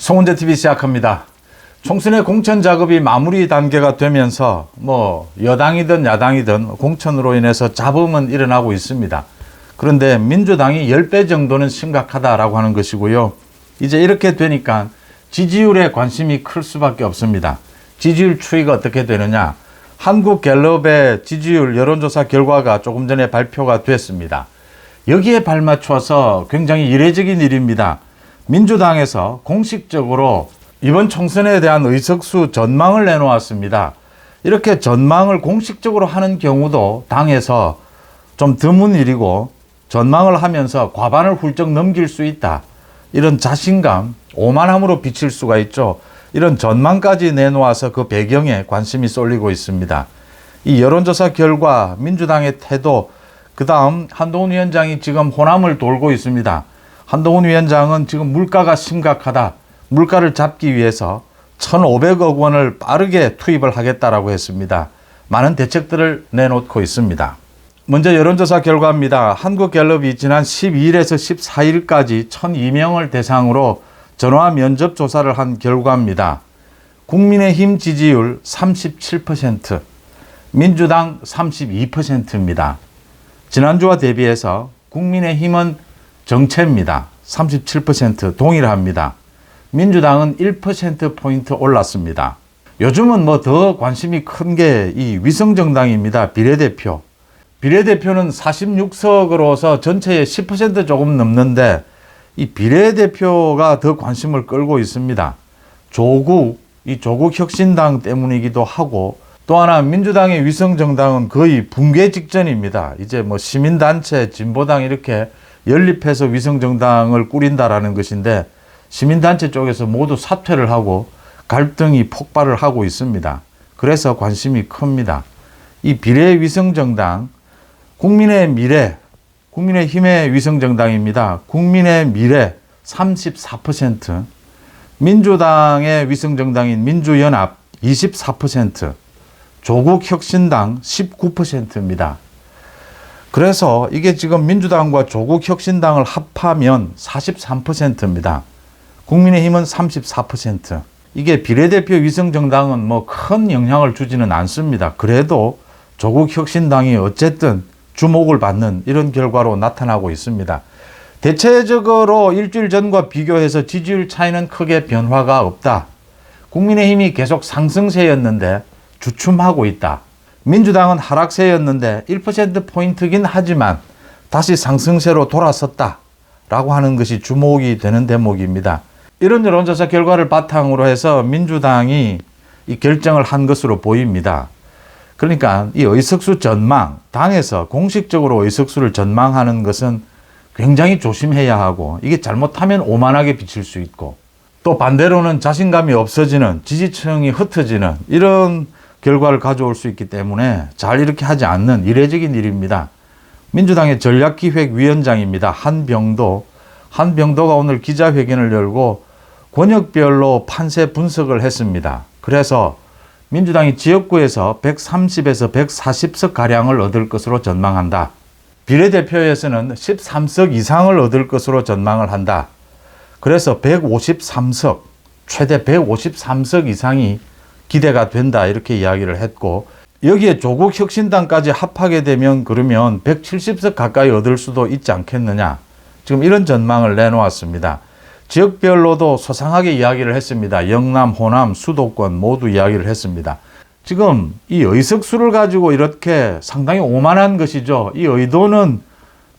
송은재 TV 시작합니다. 총선의 공천 작업이 마무리 단계가 되면서 여당이든 야당이든 공천으로 인해서 잡음은 일어나고 있습니다. 그런데 민주당이 10배 정도는 심각하다라고 하는 것이고요. 이제 이렇게 되니까 지지율에 관심이 클 수밖에 없습니다. 지지율 추이가 어떻게 되느냐? 한국갤럽의 지지율 여론조사 결과가 조금 전에 발표가 됐습니다. 여기에 발맞춰서 굉장히 이례적인 일입니다. 민주당에서 공식적으로 이번 총선에 대한 의석수 전망을 내놓았습니다. 이렇게 전망을 공식적으로 하는 경우도 당에서 좀 드문 일이고, 전망을 하면서 과반을 훌쩍 넘길 수 있다, 이런 자신감, 오만함으로 비칠 수가 있죠. 이런 전망까지 내놓아서 그 배경에 관심이 쏠리고 있습니다. 이 여론조사 결과, 민주당의 태도, 그 다음 한동훈 위원장이 지금 호남을 돌고 있습니다. 한동훈 위원장은 지금 물가가 심각하다, 물가를 잡기 위해서 1,500억 원을 빠르게 투입을 하겠다라고 했습니다. 많은 대책들을 내놓고 있습니다. 먼저 여론조사 결과입니다. 한국갤럽이 지난 12일에서 14일까지 1,002명을 대상으로 전화 면접 조사를 한 결과입니다. 국민의힘 지지율 37%, 민주당 32%입니다. 지난주와 대비해서 국민의힘은 정체입니다. 37% 동일합니다. 민주당은 1%포인트 올랐습니다. 요즘은 더 관심이 큰 게 이 위성정당입니다. 비례대표. 비례대표는 46석으로서 전체의 10% 조금 넘는데, 이 비례대표가 더 관심을 끌고 있습니다. 이 조국 혁신당 때문이기도 하고, 또 하나 민주당의 위성정당은 거의 붕괴 직전입니다. 이제 시민단체, 진보당 이렇게 연립해서 위성정당을 꾸린다라는 것인데, 시민단체 쪽에서 모두 사퇴를 하고 갈등이 폭발을 하고 있습니다. 그래서 관심이 큽니다. 이 비례 위성정당, 국민의 미래, 국민의힘의 위성정당입니다. 국민의 미래 34%, 민주당의 위성정당인 민주연합 24%, 조국혁신당 19%입니다. 그래서 이게 지금 민주당과 조국혁신당을 합하면 43%입니다. 국민의힘은 34%. 이게 비례대표 위성정당은 큰 영향을 주지는 않습니다. 그래도 조국혁신당이 어쨌든 주목을 받는 이런 결과로 나타나고 있습니다. 대체적으로 일주일 전과 비교해서 지지율 차이는 크게 변화가 없다. 국민의힘이 계속 상승세였는데 주춤하고 있다. 민주당은 하락세였는데 1%포인트긴 하지만 다시 상승세로 돌아섰다 라고 하는 것이 주목이 되는 대목입니다. 이런 여론조사 결과를 바탕으로 해서 민주당이 이 결정을 한 것으로 보입니다. 그러니까 이 의석수 전망, 당에서 공식적으로 의석수를 전망하는 것은 굉장히 조심해야 하고, 이게 잘못하면 오만하게 비칠 수 있고, 또 반대로는 자신감이 없어지는, 지지층이 흩어지는 이런 결과를 가져올 수 있기 때문에 잘 이렇게 하지 않는 이례적인 일입니다. 민주당의 전략기획위원장입니다. 한병도가 오늘 기자회견을 열고 권역별로 판세 분석을 했습니다. 그래서 민주당이 지역구에서 130에서 140석가량을 얻을 것으로 전망한다. 비례대표에서는 13석 이상을 얻을 것으로 전망을 한다. 그래서 153석, 최대 153석 이상이 기대가 된다, 이렇게 이야기를 했고, 여기에 조국혁신당까지 합하게 되면 그러면 170석 가까이 얻을 수도 있지 않겠느냐, 지금 이런 전망을 내놓았습니다. 지역별로도 소상하게 이야기를 했습니다. 영남, 호남, 수도권 모두 이야기를 했습니다. 지금 이 의석수를 가지고 이렇게 상당히 오만한 것이죠. 이 의도는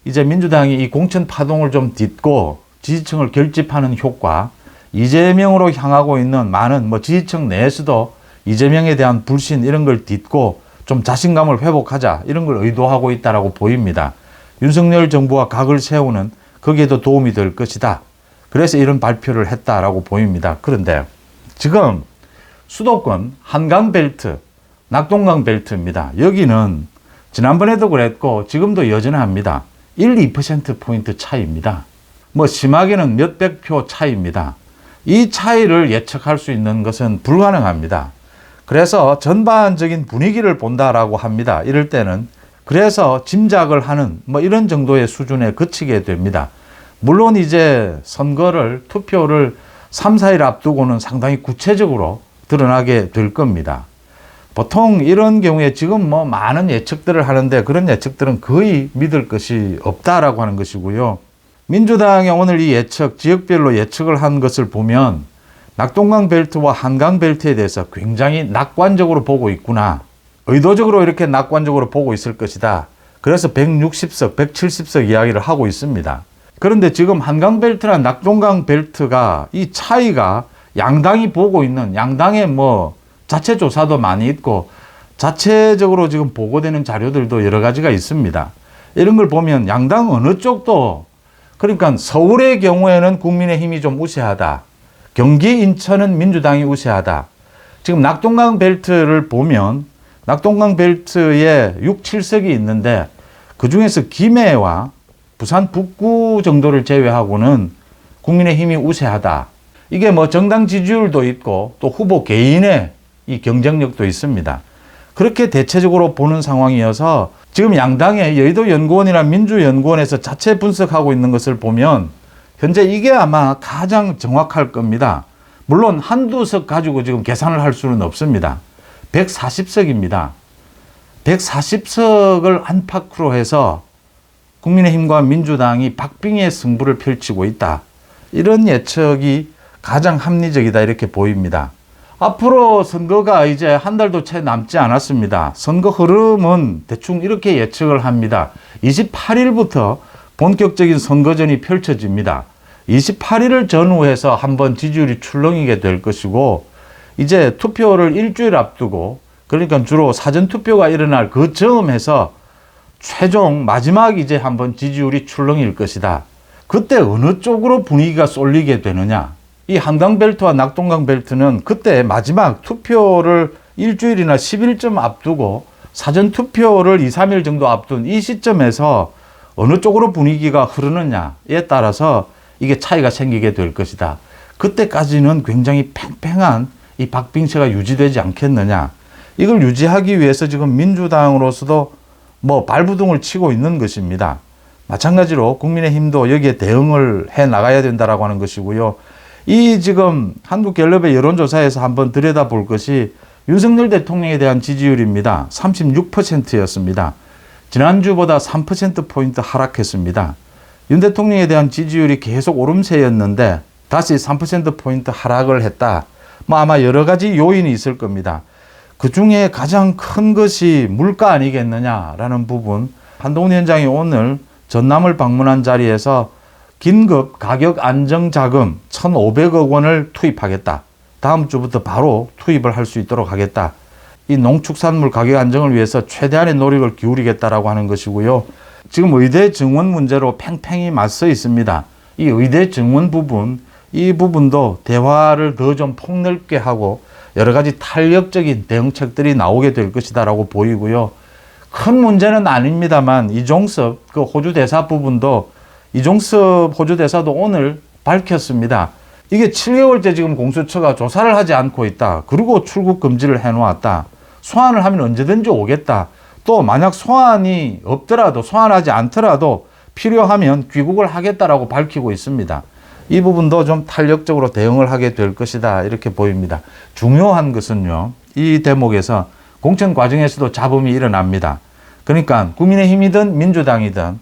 이제 민주당이 이 공천 파동을 좀 딛고 지지층을 결집하는 효과, 이재명으로 향하고 있는 많은 지지층 내에서도 이재명에 대한 불신 이런 걸 딛고 좀 자신감을 회복하자, 이런 걸 의도하고 있다라고 보입니다. 윤석열 정부와 각을 세우는, 거기에도 도움이 될 것이다. 그래서 이런 발표를 했다라고 보입니다. 그런데 지금 수도권 한강벨트, 낙동강벨트입니다. 여기는 지난번에도 그랬고 지금도 여전합니다. 1~2%포인트 차이입니다. 심하게는 몇백 표 차이입니다. 이 차이를 예측할 수 있는 것은 불가능합니다. 그래서 전반적인 분위기를 본다라고 합니다. 이럴 때는. 그래서 짐작을 하는 이런 정도의 수준에 그치게 됩니다. 물론 이제 투표를 3, 4일 앞두고는 상당히 구체적으로 드러나게 될 겁니다. 보통 이런 경우에 지금 뭐 많은 예측들을 하는데 그런 예측들은 거의 믿을 것이 없다라고 하는 것이고요. 민주당이 오늘 이 예측, 지역별로 예측을 한 것을 보면 낙동강 벨트와 한강 벨트에 대해서 굉장히 낙관적으로 보고 있구나. 의도적으로 이렇게 낙관적으로 보고 있을 것이다. 그래서 160석, 170석 이야기를 하고 있습니다. 그런데 지금 한강 벨트나 낙동강 벨트가 이 차이가 양당이 보고 있는 양당의 뭐 자체 조사도 많이 있고 자체적으로 지금 보고되는 자료들도 여러 가지가 있습니다. 이런 걸 보면 양당 어느 쪽도 그러니까 서울의 경우에는 국민의힘이 좀 우세하다. 경기 인천은 민주당이 우세하다. 지금 낙동강 벨트를 보면 낙동강 벨트에 6, 7석이 있는데 그중에서 김해와 부산 북구 정도를 제외하고는 국민의힘이 우세하다. 이게 뭐 정당 지지율도 있고 또 후보 개인의 이 경쟁력도 있습니다. 그렇게 대체적으로 보는 상황이어서 지금 양당의 여의도연구원이나 민주연구원에서 자체 분석하고 있는 것을 보면 현재 이게 아마 가장 정확할 겁니다. 물론 한두 석 가지고 지금 계산을 할 수는 없습니다. 140석입니다. 140석을 안팎으로 해서 국민의힘과 민주당이 박빙의 승부를 펼치고 있다. 이런 예측이 가장 합리적이다 이렇게 보입니다. 앞으로 선거가 이제 한 달도 채 남지 않았습니다. 선거 흐름은 대충 이렇게 예측을 합니다. 28일부터 본격적인 선거전이 펼쳐집니다. 28일을 전후해서 한번 지지율이 출렁이게 될 것이고 이제 투표를 일주일 앞두고 그러니까 주로 사전투표가 일어날 그 즈음에서 최종 마지막 이제 한번 지지율이 출렁일 것이다. 그때 어느 쪽으로 분위기가 쏠리게 되느냐. 이 한강벨트와 낙동강벨트는 그때 마지막 투표를 일주일이나 10일쯤 앞두고 사전투표를 2, 3일 정도 앞둔 이 시점에서 어느 쪽으로 분위기가 흐르느냐에 따라서 이게 차이가 생기게 될 것이다. 그때까지는 굉장히 팽팽한 이 박빙세가 유지되지 않겠느냐. 이걸 유지하기 위해서 지금 민주당으로서도 뭐 발부둥을 치고 있는 것입니다. 마찬가지로 국민의힘도 여기에 대응을 해 나가야 된다라고 하는 것이고요. 이 지금 한국갤럽의 여론조사에서 한번 들여다볼 것이 윤석열 대통령에 대한 지지율입니다. 36%였습니다. 지난주보다 3%포인트 하락했습니다. 윤 대통령에 대한 지지율이 계속 오름세였는데 다시 3%포인트 하락을 했다. 뭐 아마 여러 가지 요인이 있을 겁니다. 그 중에 가장 큰 것이 물가 아니겠느냐라는 부분. 한동훈 위원장이 오늘 전남을 방문한 자리에서 긴급 가격 안정 자금 1,500억 원을 투입하겠다. 다음 주부터 바로 투입을 할 수 있도록 하겠다. 이 농축산물 가격 안정을 위해서 최대한의 노력을 기울이겠다라고 하는 것이고요. 지금 의대 증원 문제로 팽팽히 맞서 있습니다. 이 의대 증원 부분, 이 부분도 대화를 더 좀 폭넓게 하고 여러 가지 탄력적인 대응책들이 나오게 될 것이다라고 보이고요. 큰 문제는 아닙니다만 이종섭 그 호주 대사 부분도 이종섭 호주 대사도 오늘 밝혔습니다. 이게 7개월째 지금 공수처가 조사를 하지 않고 있다. 그리고 출국 금지를 해놓았다. 소환을 하면 언제든지 오겠다. 또 만약 소환이 없더라도 소환하지 않더라도 필요하면 귀국을 하겠다라고 밝히고 있습니다. 이 부분도 좀 탄력적으로 대응을 하게 될 것이다 이렇게 보입니다. 중요한 것은요. 이 대목에서 공천 과정에서도 잡음이 일어납니다. 그러니까 국민의힘이든 민주당이든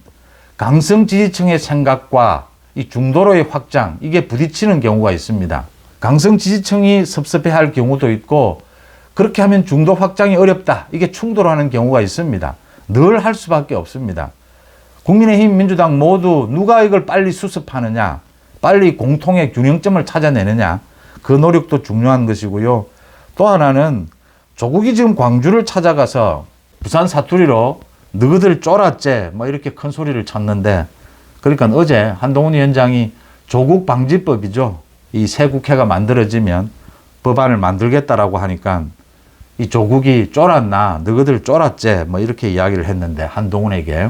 강성 지지층의 생각과 이 중도로의 확장, 이게 부딪히는 경우가 있습니다. 강성 지지층이 섭섭해할 경우도 있고 그렇게 하면 중도 확장이 어렵다. 이게 충돌하는 경우가 있습니다. 늘 할 수밖에 없습니다. 국민의힘, 민주당 모두 누가 이걸 빨리 수습하느냐, 빨리 공통의 균형점을 찾아내느냐, 그 노력도 중요한 것이고요. 또 하나는 조국이 지금 광주를 찾아가서 부산 사투리로 너희들 쫄았제 뭐 이렇게 큰 소리를 쳤는데 그러니까 어제 한동훈 위원장이 조국 방지법이죠. 이 새 국회가 만들어지면 법안을 만들겠다라고 하니까 이 조국이 쫄았나 너희들 쫄았제 뭐 이렇게 이야기를 했는데 한동훈에게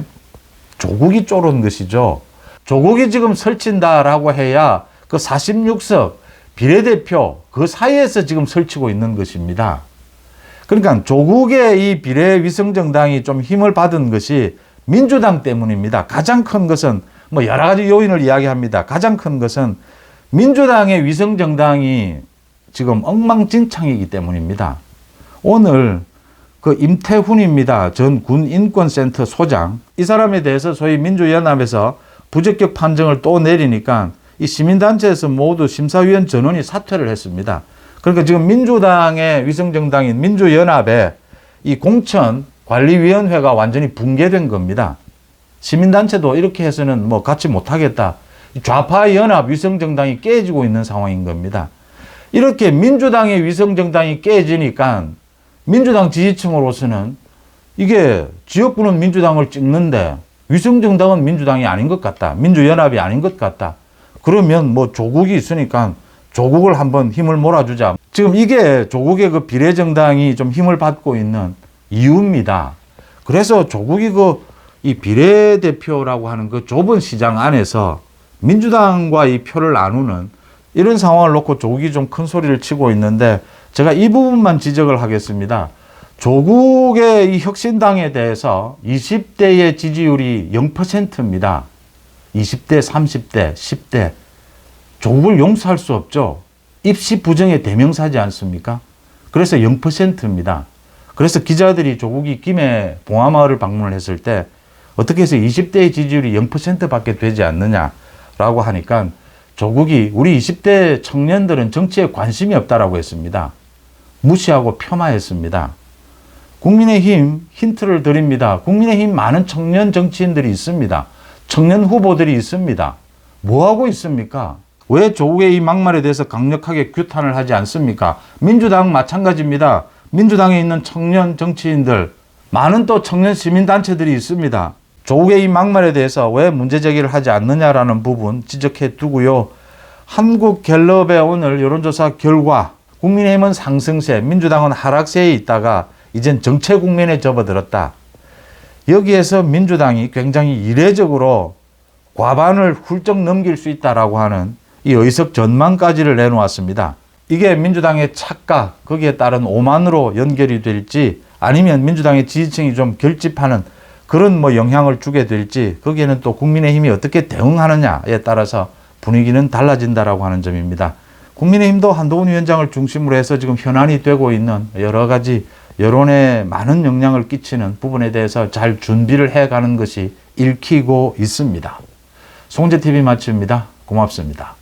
조국이 쫄은 것이죠. 조국이 지금 설친다라고 해야 그 46석 비례대표 그 사이에서 지금 설치고 있는 것입니다. 그러니까 조국의 이 비례위성정당이 좀 힘을 받은 것이 민주당 때문입니다. 가장 큰 것은 뭐 여러 가지 요인을 이야기합니다. 가장 큰 것은 민주당의 위성정당이 지금 엉망진창이기 때문입니다. 오늘 그 임태훈입니다. 전 군인권센터 소장. 이 사람에 대해서 소위 민주연합에서 부적격 판정을 또 내리니까 이 시민단체에서 모두 심사위원 전원이 사퇴를 했습니다. 그러니까 지금 민주당의 위성정당인 민주연합의 이 공천관리위원회가 완전히 붕괴된 겁니다. 시민단체도 이렇게 해서는 뭐 같이 못하겠다. 좌파연합 위성정당이 깨지고 있는 상황인 겁니다. 이렇게 민주당의 위성정당이 깨지니까 민주당 지지층으로서는 이게 지역구는 민주당을 찍는데 위성정당은 민주당이 아닌 것 같다. 민주연합이 아닌 것 같다. 그러면 뭐 조국이 있으니까 조국을 한번 힘을 몰아주자. 지금 이게 조국의 그 비례정당이 좀 힘을 받고 있는 이유입니다. 그래서 조국이 이 비례대표라고 하는 그 좁은 시장 안에서 민주당과 이 표를 나누는 이런 상황을 놓고 조국이 좀 큰 소리를 치고 있는데 제가 이 부분만 지적을 하겠습니다. 조국의 이 혁신당에 대해서 20대의 지지율이 0%입니다. 20대, 30대, 10대. 조국을 용서할 수 없죠. 입시 부정의 대명사지 않습니까? 그래서 0%입니다. 그래서 기자들이 조국이 김해 봉화마을을 방문을 했을 때 어떻게 해서 20대의 지지율이 0%밖에 되지 않느냐라고 하니까 조국이 우리 20대 청년들은 정치에 관심이 없다라고 했습니다. 무시하고 폄하했습니다. 국민의힘 힌트를 드립니다. 국민의힘 많은 청년 정치인들이 있습니다. 청년 후보들이 있습니다. 뭐 하고 있습니까? 왜 조국의 이 막말에 대해서 강력하게 규탄을 하지 않습니까? 민주당 마찬가지입니다. 민주당에 있는 청년 정치인들, 많은 또 청년 시민단체들이 있습니다. 조국의 이 막말에 대해서 왜 문제 제기를 하지 않느냐라는 부분 지적해 두고요. 한국갤럽의 오늘 여론조사 결과 국민의힘은 상승세, 민주당은 하락세에 있다가 이젠 정체 국면에 접어들었다. 여기에서 민주당이 굉장히 이례적으로 과반을 훌쩍 넘길 수 있다라고 하는 이 의석 전망까지를 내놓았습니다. 이게 민주당의 착각, 거기에 따른 오만으로 연결이 될지 아니면 민주당의 지지층이 좀 결집하는 그런 영향을 주게 될지 거기에는 또 국민의힘이 어떻게 대응하느냐에 따라서 분위기는 달라진다라고 하는 점입니다. 국민의힘도 한동훈 위원장을 중심으로 해서 지금 현안이 되고 있는 여러 가지 여론에 많은 영향을 끼치는 부분에 대해서 잘 준비를 해가는 것이 읽히고 있습니다. 송재TV 마칩니다. 고맙습니다.